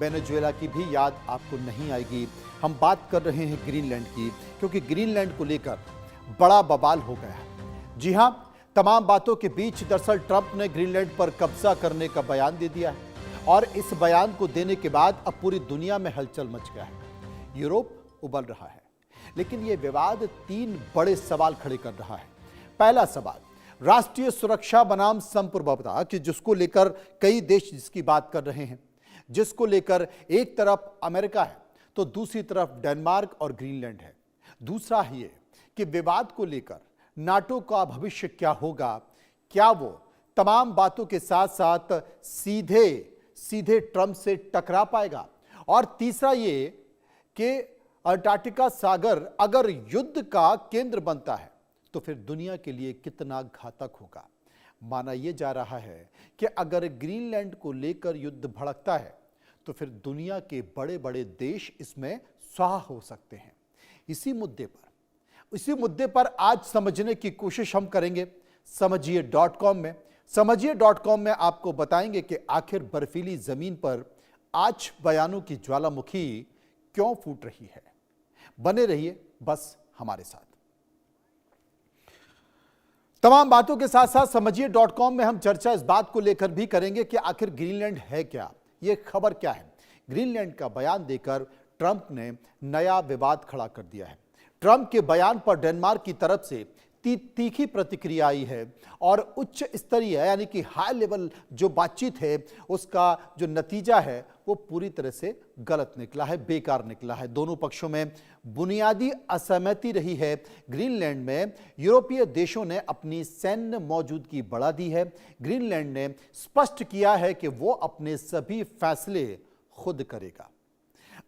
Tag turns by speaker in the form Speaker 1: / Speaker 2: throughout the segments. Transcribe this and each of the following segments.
Speaker 1: Venezuela की भी याद आपको नहीं आएगी। हम बात कर रहे हैं ग्रीनलैंड की, क्योंकि ग्रीनलैंड को लेकर बड़ा बवाल हो गया है। जी हां, तमाम बातों के बीच दरअसल ट्रंप ने ग्रीनलैंड पर कब्जा करने का बयान दे दिया है और इस बयान को देने के बाद अब पूरी दुनिया में हलचल मच गया है। यूरोप उबल रहा है, लेकिन यह विवाद 3 बड़े सवाल खड़े कर रहा है। पहला सवाल राष्ट्रीय सुरक्षा बनाम संप्रभुता, कि जिसको लेकर कई देश जिसकी बात कर रहे हैं, जिसको लेकर एक तरफ अमेरिका है तो दूसरी तरफ डेनमार्क और ग्रीनलैंड है। दूसरा ये कि विवाद को लेकर नाटो का भविष्य क्या होगा, क्या वो तमाम बातों के साथ साथ सीधे ट्रंप से टकरा पाएगा। और तीसरा ये कि अंटार्कटिका सागर अगर युद्ध का केंद्र बनता है तो फिर दुनिया के लिए कितना घातक होगा। माना यह जा रहा है कि अगर ग्रीनलैंड को लेकर युद्ध भड़कता है तो फिर दुनिया के बड़े बड़े देश इसमें स्वाहा हो सकते हैं। इसी मुद्दे पर आज समझने की कोशिश हम करेंगे समझिए.com में। समझिए.com में आपको बताएंगे कि आखिर बर्फीली जमीन पर आज बयानों की ज्वालामुखी क्यों फूट रही है। बने रहिए बस हमारे साथ। तमाम बातों के साथ साथ समझिए.com में हम चर्चा इस बात को लेकर भी करेंगे कि आखिर ग्रीनलैंड है क्या, यह खबर क्या है। ग्रीनलैंड का बयान देकर ट्रंप ने नया विवाद खड़ा कर दिया है। ट्रंप के बयान पर डेनमार्क की तरफ से तीखी प्रतिक्रिया आई है और उच्च स्तरीय यानी कि हाई लेवल जो बातचीत है उसका जो नतीजा है वो पूरी तरह से गलत निकला है, बेकार निकला है। दोनों पक्षों में बुनियादी असहमति रही है। ग्रीनलैंड में यूरोपीय देशों ने अपनी सैन्य मौजूदगी बढ़ा दी है। ग्रीनलैंड ने स्पष्ट किया है कि वो अपने सभी फैसले खुद करेगा।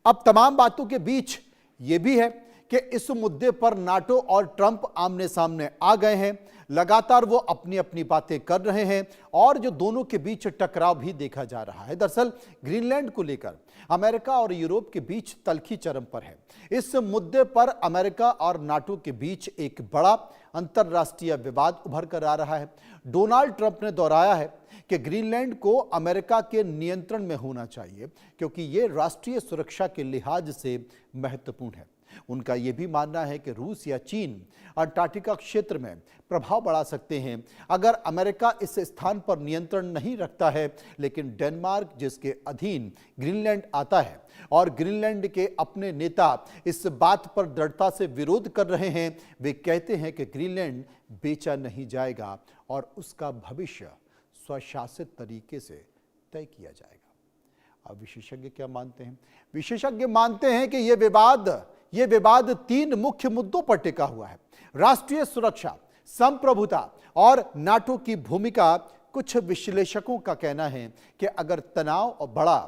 Speaker 1: अब तमाम बातों के बीच ये भी है कि इस मुद्दे पर नाटो और ट्रंप आमने सामने आ गए हैं। लगातार वो अपनी अपनी बातें कर रहे हैं और जो दोनों के बीच टकराव भी देखा जा रहा है। दरअसल ग्रीनलैंड को लेकर अमेरिका और यूरोप के बीच तल्खी चरम पर है। इस मुद्दे पर अमेरिका और नाटो के बीच एक बड़ा अंतर्राष्ट्रीय विवाद उभर कर आ रहा है। डोनाल्ड ट्रंप ने दोहराया है कि ग्रीनलैंड को अमेरिका के नियंत्रण में होना चाहिए क्योंकि यह राष्ट्रीय सुरक्षा के लिहाज से महत्वपूर्ण है। उनका यह भी मानना है कि रूस या चीन अंटार्कटिका क्षेत्र में प्रभाव बढ़ा सकते हैं अगर अमेरिका इस स्थान पर नियंत्रण नहीं रखता है। लेकिन डेनमार्क जिसके अधीन ग्रीनलैंड आता है और ग्रीनलैंड के अपने नेता इस बात पर दृढ़ता से विरोध कर रहे हैं। वे कहते हैं कि ग्रीनलैंड बेचा नहीं जाएगा और उसका भविष्य स्वशासित तरीके से तय किया जाएगा। अब विशेषज्ञ क्या मानते हैं? विशेषज्ञ मानते हैं कि यह विवाद 3 मुख्य मुद्दों पर टिका हुआ है। राष्ट्रीय सुरक्षा, संप्रभुता और नाटो की भूमिका। कुछ विश्लेषकों का कहना है कि अगर तनाव बढ़ा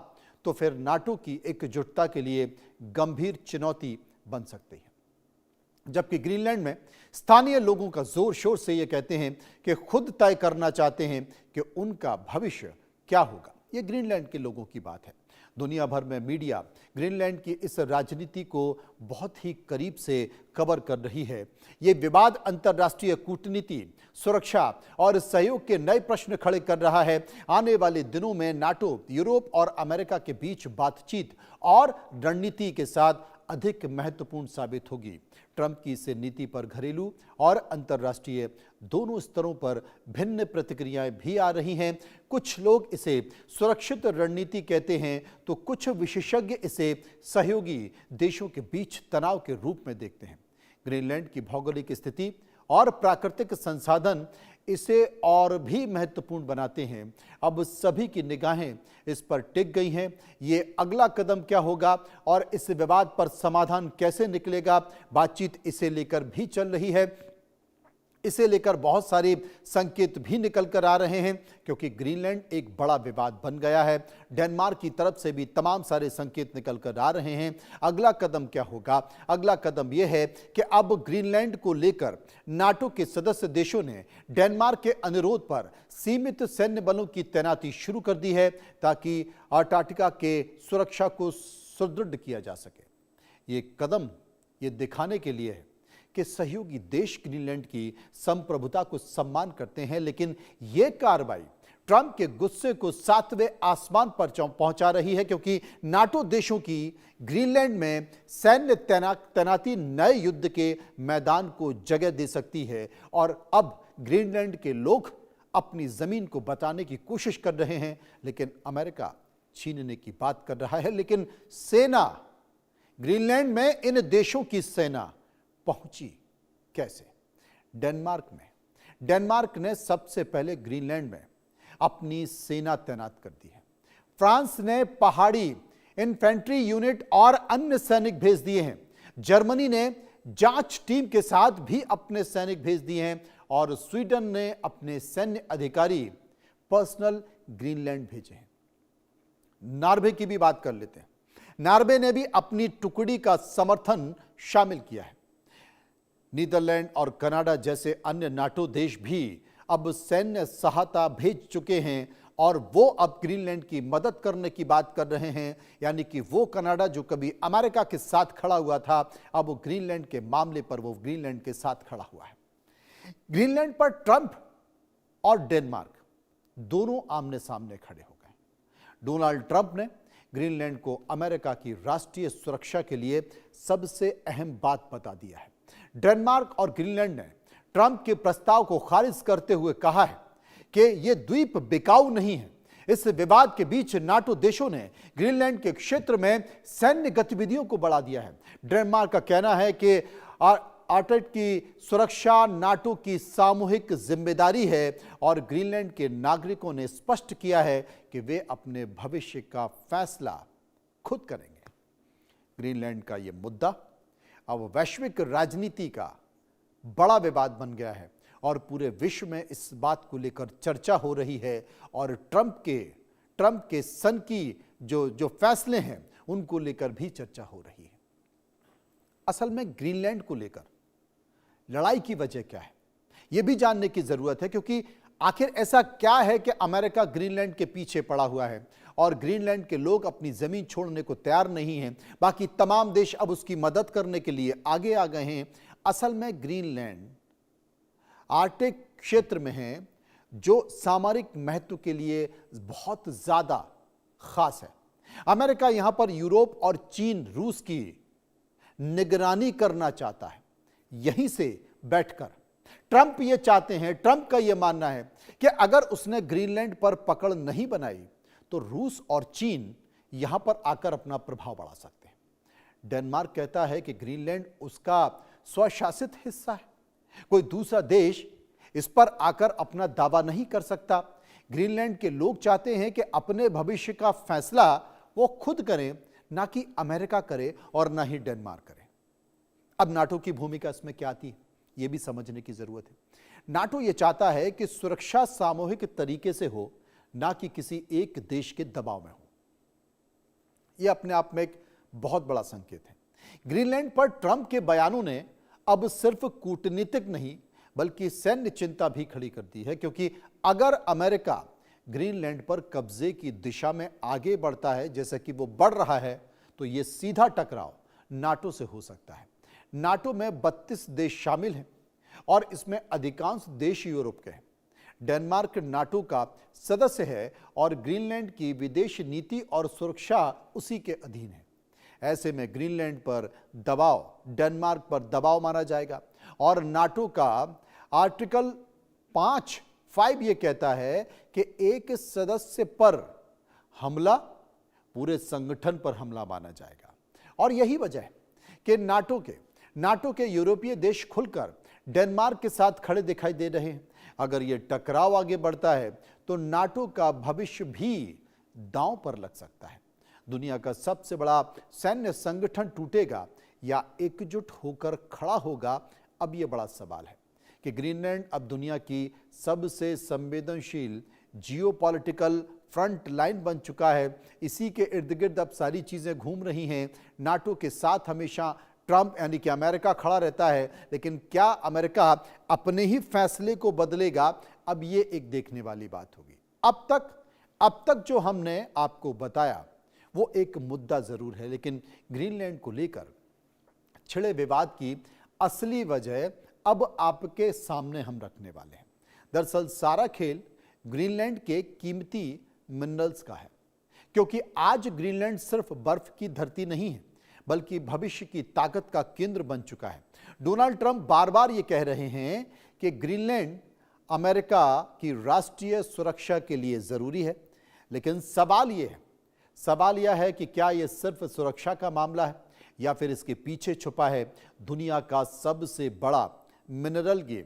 Speaker 1: तो फिर नाटो की एकजुटता के लिए गंभीर चुनौती बन सकती है। जबकि ग्रीनलैंड में स्थानीय लोगों का जोर शोर से यह कहते हैं कि खुद तय करना चाहते हैं कि उनका भविष्य क्या होगा। यह ग्रीनलैंड के लोगों की बात है। दुनिया भर में मीडिया ग्रीनलैंड की इस राजनीति को बहुत ही करीब से कवर कर रही है। यह विवाद अंतर्राष्ट्रीय कूटनीति, सुरक्षा और सहयोग के नए प्रश्न खड़े कर रहा है। आने वाले दिनों में नाटो, यूरोप और अमेरिका के बीच बातचीत और रणनीति के साथ अधिक महत्वपूर्ण साबित होगी। ट्रंप की इस नीति पर घरेलू और अंतर्राष्ट्रीय दोनों स्तरों पर भिन्न प्रतिक्रियाएं भी आ रही हैं। कुछ लोग इसे सुरक्षित रणनीति कहते हैं तो कुछ विशेषज्ञ इसे सहयोगी देशों के बीच तनाव के रूप में देखते हैं। ग्रीनलैंड की भौगोलिक स्थिति और प्राकृतिक संसाधन इसे और भी महत्वपूर्ण बनाते हैं। अब सभी की निगाहें इस पर टिक गई हैं। ये अगला कदम क्या होगा और इस विवाद पर समाधान कैसे निकलेगा, बातचीत इसे लेकर भी चल रही है। इसे लेकर बहुत सारे संकेत भी निकल कर आ रहे हैं क्योंकि ग्रीनलैंड एक बड़ा विवाद बन गया है। डेनमार्क की तरफ से भी तमाम सारे संकेत निकल कर आ रहे हैं। अगला कदम क्या होगा? अगला कदम यह है कि अब ग्रीनलैंड को लेकर नाटो के सदस्य देशों ने डेनमार्क के अनुरोध पर सीमित सैन्य बलों की तैनाती शुरू कर दी है ताकि अंटार्कटिका के सुरक्षा को सुदृढ़ किया जा सके। ये कदम ये दिखाने के लिए है कि सहयोगी देश ग्रीनलैंड की संप्रभुता को सम्मान करते हैं, लेकिन यह कार्रवाई ट्रंप के गुस्से को 7वें आसमान पर पहुंचा रही है, क्योंकि नाटो देशों की ग्रीनलैंड में सैन्य तैनाती नए युद्ध के मैदान को जगह दे सकती है। और अब ग्रीनलैंड के लोग अपनी जमीन को बचाने की कोशिश कर रहे हैं, लेकिन अमेरिका छीनने की बात कर रहा है। लेकिन सेना, ग्रीनलैंड में इन देशों की सेना पहुंची कैसे? डेनमार्क ने सबसे पहले ग्रीनलैंड में अपनी सेना तैनात कर दी है। फ्रांस ने पहाड़ी इन्फेंट्री यूनिट और अन्य सैनिक भेज दिए हैं। जर्मनी ने जांच टीम के साथ भी अपने सैनिक भेज दिए हैं और स्वीडन ने अपने सैन्य अधिकारी पर्सनल ग्रीनलैंड भेजे हैं। नॉर्वे की भी बात कर लेते हैं। नॉर्वे ने भी अपनी टुकड़ी का समर्थन शामिल किया है। नीदरलैंड और कनाडा जैसे अन्य नाटो देश भी अब सैन्य सहायता भेज चुके हैं और वो अब ग्रीनलैंड की मदद करने की बात कर रहे हैं। यानी कि वो कनाडा जो कभी अमेरिका के साथ खड़ा हुआ था, अब वो ग्रीनलैंड के मामले पर वो ग्रीनलैंड के साथ खड़ा हुआ है। ग्रीनलैंड पर ट्रंप और डेनमार्क दोनों आमने सामने खड़े हो गए। डोनाल्ड ट्रंप ने ग्रीनलैंड को अमेरिका की राष्ट्रीय सुरक्षा के लिए सबसे अहम बात बता दिया है। डेनमार्क और ग्रीनलैंड ने ट्रंप के प्रस्ताव को खारिज करते हुए कहा है कि यह द्वीप बिकाऊ नहीं है। इस विवाद के बीच नाटो देशों ने ग्रीनलैंड के क्षेत्र में सैन्य गतिविधियों को बढ़ा दिया है। डेनमार्क का कहना है कि आर्कटिक की सुरक्षा नाटो की सामूहिक जिम्मेदारी है और ग्रीनलैंड के नागरिकों ने स्पष्ट किया है कि वे अपने भविष्य का फैसला खुद करेंगे। ग्रीनलैंड का यह मुद्दा अब वैश्विक राजनीति का बड़ा विवाद बन गया है और पूरे विश्व में इस बात को लेकर चर्चा हो रही है और ट्रंप के सन की जो फैसले हैं उनको लेकर भी चर्चा हो रही है। असल में ग्रीनलैंड को लेकर लड़ाई की वजह क्या है, यह भी जानने की जरूरत है, क्योंकि आखिर ऐसा क्या है कि अमेरिका ग्रीनलैंड के पीछे पड़ा हुआ है और ग्रीनलैंड के लोग अपनी जमीन छोड़ने को तैयार नहीं हैं। बाकी तमाम देश अब उसकी मदद करने के लिए आगे आ गए हैं। असल में ग्रीनलैंड आर्कटिक क्षेत्र में है जो सामरिक महत्व के लिए बहुत ज्यादा खास है। अमेरिका यहां पर यूरोप और चीन, रूस की निगरानी करना चाहता है। यहीं से बैठकर ट्रंप ये चाहते हैं, ट्रंप का यह मानना है कि अगर उसने ग्रीनलैंड पर पकड़ नहीं बनाई तो रूस और चीन यहां पर आकर अपना प्रभाव बढ़ा सकते हैं। डेनमार्क कहता है कि ग्रीनलैंड उसका स्वशासित हिस्सा है, कोई दूसरा देश इस पर आकर अपना दावा नहीं कर सकता। ग्रीनलैंड के लोग चाहते हैं कि अपने भविष्य का फैसला वो खुद करें, ना कि अमेरिका करे और ना ही डेनमार्क करे। अब नाटो की भूमिका इसमें क्या आती है, यह भी समझने की जरूरत है। नाटो यह चाहता है कि सुरक्षा सामूहिक तरीके से हो, ना कि किसी एक देश के दबाव में हो। यह अपने आप में एक बहुत बड़ा संकेत है। ग्रीनलैंड पर ट्रंप के बयानों ने अब सिर्फ कूटनीतिक नहीं बल्कि सैन्य चिंता भी खड़ी कर दी है, क्योंकि अगर अमेरिका ग्रीनलैंड पर कब्जे की दिशा में आगे बढ़ता है जैसा कि वो बढ़ रहा है, तो यह सीधा टकराव नाटो से हो सकता है। नाटो में 32 देश शामिल हैं और इसमें अधिकांश देश यूरोप के हैं। डेनमार्क नाटो का सदस्य है और ग्रीनलैंड की विदेश नीति और सुरक्षा उसी के अधीन है। ऐसे में ग्रीनलैंड पर दबाव डेनमार्क पर दबाव माना जाएगा और नाटो का आर्टिकल 5 यह कहता है कि एक सदस्य पर हमला पूरे संगठन पर हमला माना जाएगा। और यही वजह है कि नाटो के यूरोपीय देश खुलकर डेनमार्क के साथ खड़े दिखाई दे रहे हैं। अगर यह टकराव आगे बढ़ता है तो नाटो का भविष्य भी दांव पर लग सकता है। दुनिया का सबसे बड़ा सैन्य संगठन टूटेगा या एकजुट होकर खड़ा होगा, अब यह बड़ा सवाल है कि ग्रीनलैंड अब दुनिया की सबसे संवेदनशील जियोपॉलिटिकल फ्रंट लाइन बन चुका है। इसी के इर्द गिर्द अब सारी चीजें घूम रही हैं। नाटो के साथ हमेशा ट्रंप यानी कि अमेरिका खड़ा रहता है, लेकिन क्या अमेरिका अपने ही फैसले को बदलेगा? अब ये एक देखने वाली बात होगी। अब तक जो हमने आपको बताया वो एक मुद्दा जरूर है, लेकिन ग्रीनलैंड को लेकर छिड़े विवाद की असली वजह अब आपके सामने हम रखने वाले हैं। दरअसल सारा खेल ग्रीनलैंड के कीमती मिनरल्स का है, क्योंकि आज ग्रीनलैंड सिर्फ बर्फ की धरती नहीं है बल्कि भविष्य की ताकत का केंद्र बन चुका है। डोनाल्ड ट्रंप बार बार ये कह रहे हैं कि ग्रीनलैंड अमेरिका की राष्ट्रीय सुरक्षा के लिए जरूरी है, लेकिन सवाल यह है कि क्या यह सिर्फ सुरक्षा का मामला है या फिर इसके पीछे छुपा है दुनिया का सबसे बड़ा मिनरल गेम।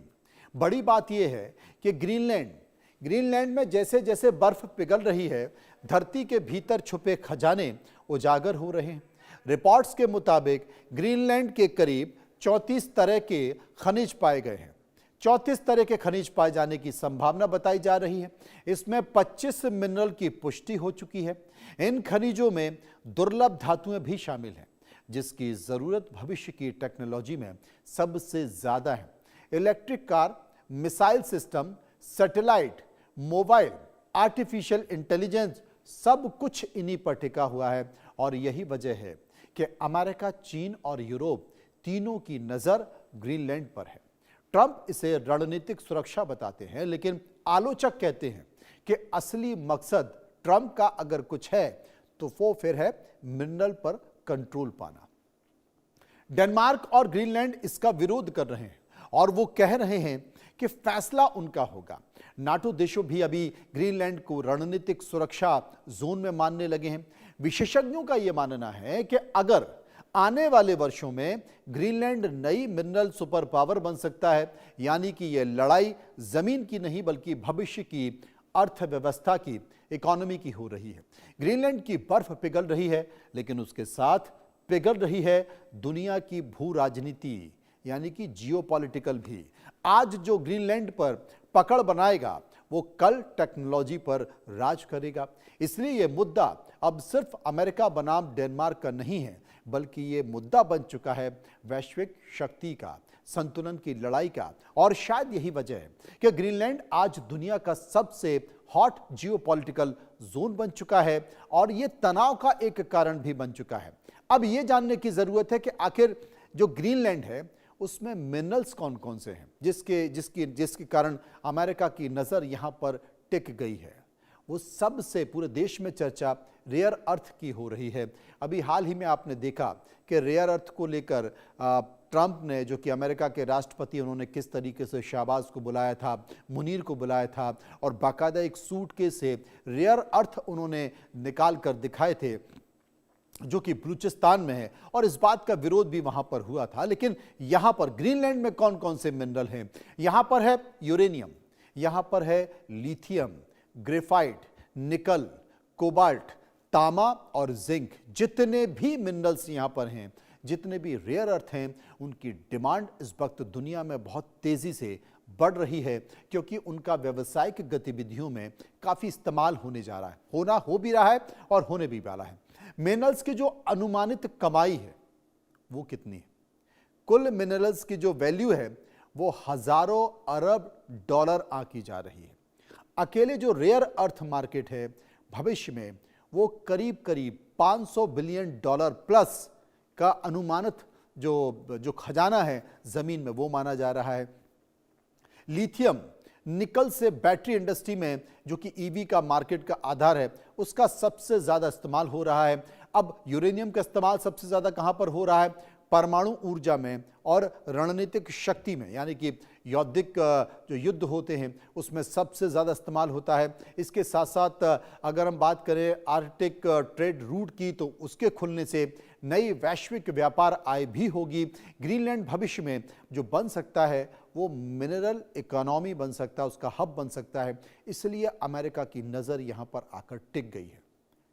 Speaker 1: बड़ी बात यह है कि ग्रीनलैंड में जैसे जैसे बर्फ पिघल रही है, धरती के भीतर छुपे खजाने उजागर हो रहे हैं। रिपोर्ट्स के मुताबिक ग्रीनलैंड के करीब 34 तरह के खनिज पाए गए हैं। 34 तरह के खनिज पाए जाने की संभावना बताई जा रही है। इसमें 25 मिनरल की पुष्टि हो चुकी है। इन खनिजों में दुर्लभ धातुएं भी शामिल हैं, जिसकी जरूरत भविष्य की टेक्नोलॉजी में सबसे ज्यादा है। Electric car, missile system, satellite, mobile, artificial intelligence, सब कुछ इन्हीं पर टिका हुआ है। और यही वजह है कि अमेरिका, चीन और यूरोप तीनों की नजर ग्रीनलैंड पर है। ट्रंप इसे रणनीतिक सुरक्षा बताते हैं, लेकिन आलोचक कहते हैं कि असली मकसद ट्रंप का अगर कुछ है तो वो फिर है मिनरल पर कंट्रोल पाना। डेनमार्क और ग्रीनलैंड इसका विरोध कर रहे हैं और वो कह रहे हैं कि फैसला उनका होगा। नाटो देशों भी अभी ग्रीनलैंड को रणनीतिक सुरक्षा जोन में मानने लगे हैं। विशेषज्ञों का यह मानना है कि अगर आने वाले वर्षों में ग्रीनलैंड नई मिनरल सुपर पावर बन सकता है, यानी कि यह लड़ाई जमीन की नहीं बल्कि भविष्य की अर्थव्यवस्था की, इकोनॉमी की हो रही है। ग्रीनलैंड की बर्फ पिघल रही है, लेकिन उसके साथ पिघल रही है दुनिया की भू राजनीति, यानी कि जियोपॉलिटिकल भी। आज जो ग्रीनलैंड पर पकड़ बनाएगा वो कल टेक्नोलॉजी पर राज करेगा। इसलिए यह मुद्दा अब सिर्फ अमेरिका बनाम डेनमार्क का नहीं है, बल्कि ये मुद्दा बन चुका है वैश्विक शक्ति का, संतुलन की लड़ाई का। और शायद यही वजह है कि ग्रीनलैंड आज दुनिया का सबसे हॉट जियोपॉलिटिकल जोन बन चुका है और ये तनाव का एक कारण भी बन चुका है। अब ये जानने की जरूरत है कि आखिर जो ग्रीनलैंड है उसमें मिनरल्स कौन कौन से हैं जिसके कारण अमेरिका की नजर यहां पर टिक गई है। वो सबसे पूरे देश में चर्चा रेयर अर्थ की हो रही है। अभी हाल ही में आपने देखा कि रेयर अर्थ को लेकर ट्रंप ने, जो कि अमेरिका के राष्ट्रपति, उन्होंने किस तरीके से शाहबाज को बुलाया था, मुनीर को बुलाया था और बाकायदा एक सूटकेस से रेयर अर्थ उन्होंने निकाल कर दिखाए थे जो कि बलूचिस्तान में है, और इस बात का विरोध भी वहां पर हुआ था। लेकिन यहां पर ग्रीनलैंड में कौन कौन से मिनरल हैं? यहां पर है यूरेनियम, यहां पर है लिथियम, ग्रेफाइट, निकल, कोबाल्ट, तांबा और जिंक। जितने भी मिनरल्स यहां पर हैं, जितने भी रेयर अर्थ हैं, उनकी डिमांड इस वक्त दुनिया में बहुत तेजी से बढ़ रही है, क्योंकि उनका व्यावसायिक गतिविधियों में काफी इस्तेमाल होने जा रहा है, हो भी रहा है और होने भी वाला है। मिनरल्स की जो अनुमानित कमाई है वो कितनी है? कुल मिनरल्स की जो वैल्यू है वो हजारों अरब डॉलर आंकी जा रही है। अकेले जो रेयर अर्थ मार्केट है भविष्य में वो करीब करीब 500 बिलियन डॉलर प्लस का अनुमानित जो खजाना है जमीन में, वो माना जा रहा है। लिथियम, निकल से बैटरी इंडस्ट्री में, जो कि ईवी का मार्केट का आधार है, उसका सबसे ज्यादा इस्तेमाल हो रहा है। अब यूरेनियम का इस्तेमाल सबसे ज्यादा कहां पर हो रहा है? परमाणु ऊर्जा में और रणनीतिक शक्ति में, यानी कि यौद्धिक जो युद्ध होते हैं उसमें सबसे ज़्यादा इस्तेमाल होता है। इसके साथ साथ अगर हम बात करें आर्कटिक ट्रेड रूट की, तो उसके खुलने से नई वैश्विक व्यापार आय भी होगी। ग्रीनलैंड भविष्य में जो बन सकता है वो मिनरल इकोनॉमी बन सकता है, उसका हब बन सकता है। इसलिए अमेरिका की नज़र यहाँ पर आकर टिक गई है,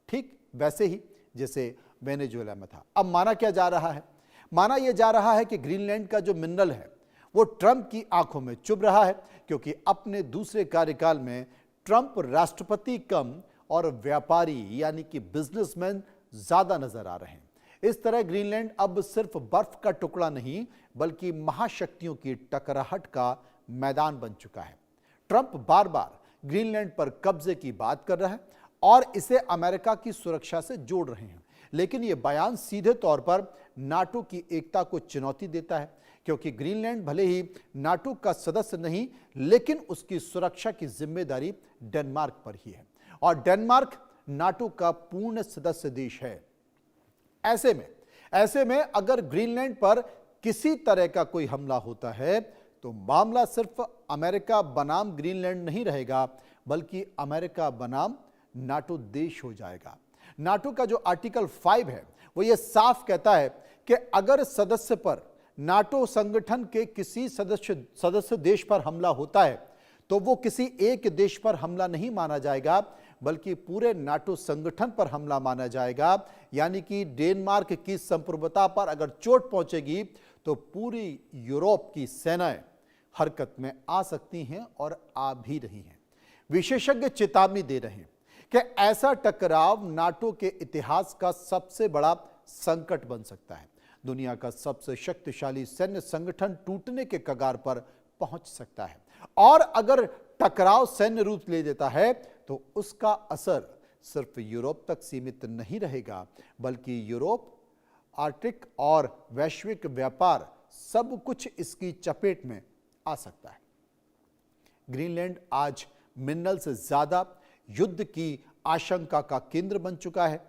Speaker 1: ठीक वैसे ही जैसे वेनेजुएला में था। अब माना क्या जा रहा है? माना यह जा रहा है कि ग्रीनलैंड का जो मिनरल है वो ट्रंप की आंखों में चुभ रहा है, क्योंकि अपने दूसरे कार्यकाल में ट्रंप राष्ट्रपति कम और व्यापारी यानी कि बिजनेसमैन ज्यादा नजर आ रहे हैं। इस तरह ग्रीनलैंड अब सिर्फ बर्फ का टुकड़ा नहीं बल्कि महाशक्तियों की टकराहट का मैदान बन चुका है। ट्रंप बार बार ग्रीनलैंड पर कब्जे की बात कर रहा है और इसे अमेरिका की सुरक्षा से जोड़ रहे हैं, लेकिन यह बयान सीधे तौर पर नाटो की एकता को चुनौती देता है, क्योंकि ग्रीनलैंड भले ही नाटो का सदस्य नहीं, लेकिन उसकी सुरक्षा की जिम्मेदारी डेनमार्क पर ही है और डेनमार्क नाटो का पूर्ण सदस्य देश है। ऐसे में अगर ग्रीनलैंड पर किसी तरह का कोई हमला होता है तो मामला सिर्फ अमेरिका बनाम ग्रीनलैंड नहीं रहेगा, बल्कि अमेरिका बनाम नाटो देश हो जाएगा। नाटो का जो आर्टिकल 5 है वो ये साफ कहता है कि अगर सदस्य पर, नाटो संगठन के किसी सदस्य देश पर हमला होता है तो वो किसी एक देश पर हमला नहीं माना जाएगा, बल्कि पूरे नाटो संगठन पर हमला माना जाएगा। यानी कि डेनमार्क की संप्रभुता पर अगर चोट पहुंचेगी तो पूरी यूरोप की सेनाएं हरकत में आ सकती हैं और आ भी रही हैं। विशेषज्ञ चेतावनी दे रहे हैं कि ऐसा टकराव नाटो के इतिहास का सबसे बड़ा संकट बन सकता है। दुनिया का सबसे शक्तिशाली सैन्य संगठन टूटने के कगार पर पहुंच सकता है और अगर टकराव सैन्य रूप ले लेता है तो उसका असर सिर्फ यूरोप तक सीमित नहीं रहेगा, बल्कि यूरोप, आर्कटिक और वैश्विक व्यापार सब कुछ इसकी चपेट में आ सकता है। ग्रीनलैंड आज मिनरल से ज्यादा युद्ध की आशंका का केंद्र बन चुका है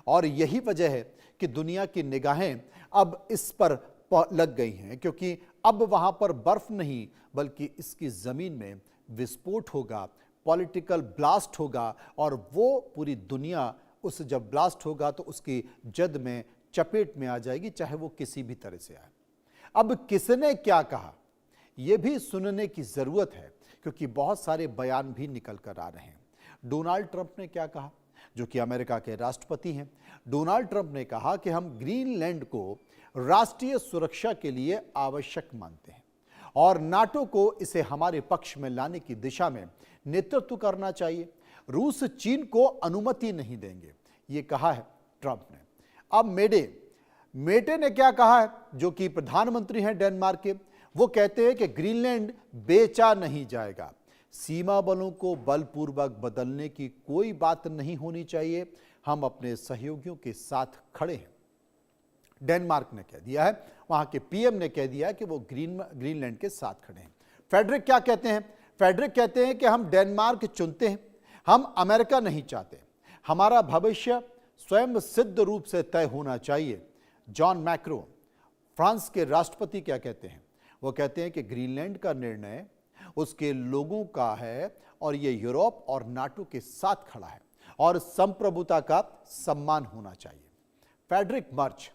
Speaker 1: और यही वजह है कि दुनिया की निगाहें अब इस पर लग गई हैं, क्योंकि अब वहां पर बर्फ नहीं बल्कि इसकी जमीन में विस्फोट होगा, पॉलिटिकल ब्लास्ट होगा और वो पूरी दुनिया उस जब ब्लास्ट होगा तो उसकी जद में, चपेट में आ जाएगी, चाहे वो किसी भी तरह से आए। अब किसने क्या कहा यह भी सुनने की जरूरत है, क्योंकि बहुत सारे बयान भी निकल कर आ रहे हैं। डोनाल्ड ट्रंप ने क्या कहा, जो कि अमेरिका के राष्ट्रपति हैं। डोनाल्ड ट्रंप ने कहा कि हम ग्रीनलैंड को राष्ट्रीय सुरक्षा के लिए आवश्यक मानते हैं और नाटो को इसे हमारे पक्ष में लाने की दिशा में नेतृत्व करना चाहिए। रूस चीन को अनुमति नहीं देंगे, ये कहा है ट्रंप ने। अब मेटे ने क्या कहा है, जो कि प्रधानमंत्री हैं डेनमार्क के, वो कहते हैं कि ग्रीनलैंड बेचा नहीं जाएगा, सीमा बलों को बलपूर्वक बदलने की कोई बात नहीं होनी चाहिए, हम अपने सहयोगियों के साथ खड़े हैं। डेनमार्क ने कह दिया है, वहां के पीएम ने कह दिया है कि वो ग्रीनलैंड के साथ खड़े हैं। फेडरिक क्या कहते हैं? फेडरिक कहते हैं कि हम डेनमार्क चुनते हैं, हम अमेरिका नहीं चाहते, हमारा भविष्य स्वयं सिद्ध रूप से तय होना चाहिए। जॉन मैक्रो, फ्रांस के राष्ट्रपति, क्या कहते हैं? वो कहते हैं कि ग्रीनलैंड का निर्णय उसके लोगों का है और ये यूरोप और नाटो के साथ खड़ा है और संप्रभुता का सम्मान होना चाहिए। फ्रेडरिक मर्च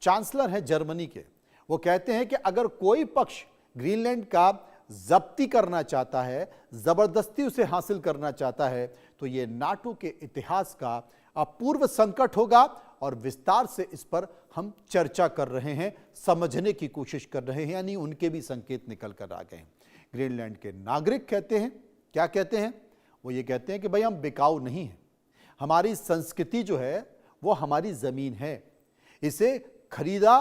Speaker 1: चांसलर हैं जर्मनी के, वो कहते हैं कि अगर कोई पक्ष ग्रीनलैंड का जब्ती करना चाहता है, जबरदस्ती उसे हासिल करना चाहता है, तो ये नाटो के इतिहास का अपूर्व संकट होगा और विस्तार से इस पर हम चर्चा कर रहे हैं, समझने की कोशिश कर रहे हैं, यानी उनके भी संकेत निकल कर आ गए हैं। ग्रीनलैंड के नागरिक कहते हैं, क्या कहते हैं? वो ये कहते हैं कि भाई हम बिकाऊ नहीं हैं, हमारी संस्कृति जो है वो हमारी जमीन है, इसे खरीदा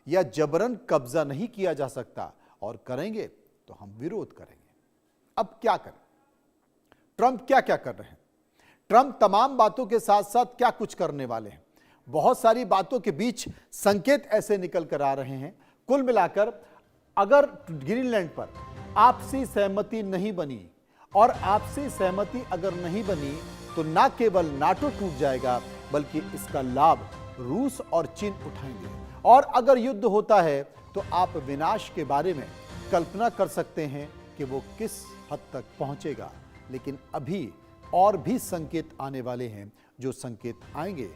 Speaker 1: या जबरन कब्जा नहीं किया जा सकता और करेंगे तो हम विरोध करेंगे। अब क्या करें? ट्रंप क्या क्या कर रहे हैं? ट्रंप तमाम बातों के साथ साथ क्या कुछ करने वाले हैं? बहुत सारी बातों के बीच संकेत ऐसे निकल कर आ रहे हैं। कुल मिलाकर अगर ग्रीनलैंड पर आपसी सहमति नहीं बनी, और आपसी सहमति अगर नहीं बनी तो ना केवल नाटो टूट जाएगा बल्कि इसका लाभ रूस और चीन उठाएंगे, और अगर युद्ध होता है तो आप विनाश के बारे में कल्पना कर सकते हैं कि वो किस हद तक पहुंचेगा। लेकिन अभी और भी संकेत आने वाले हैं, जो संकेत आएंगे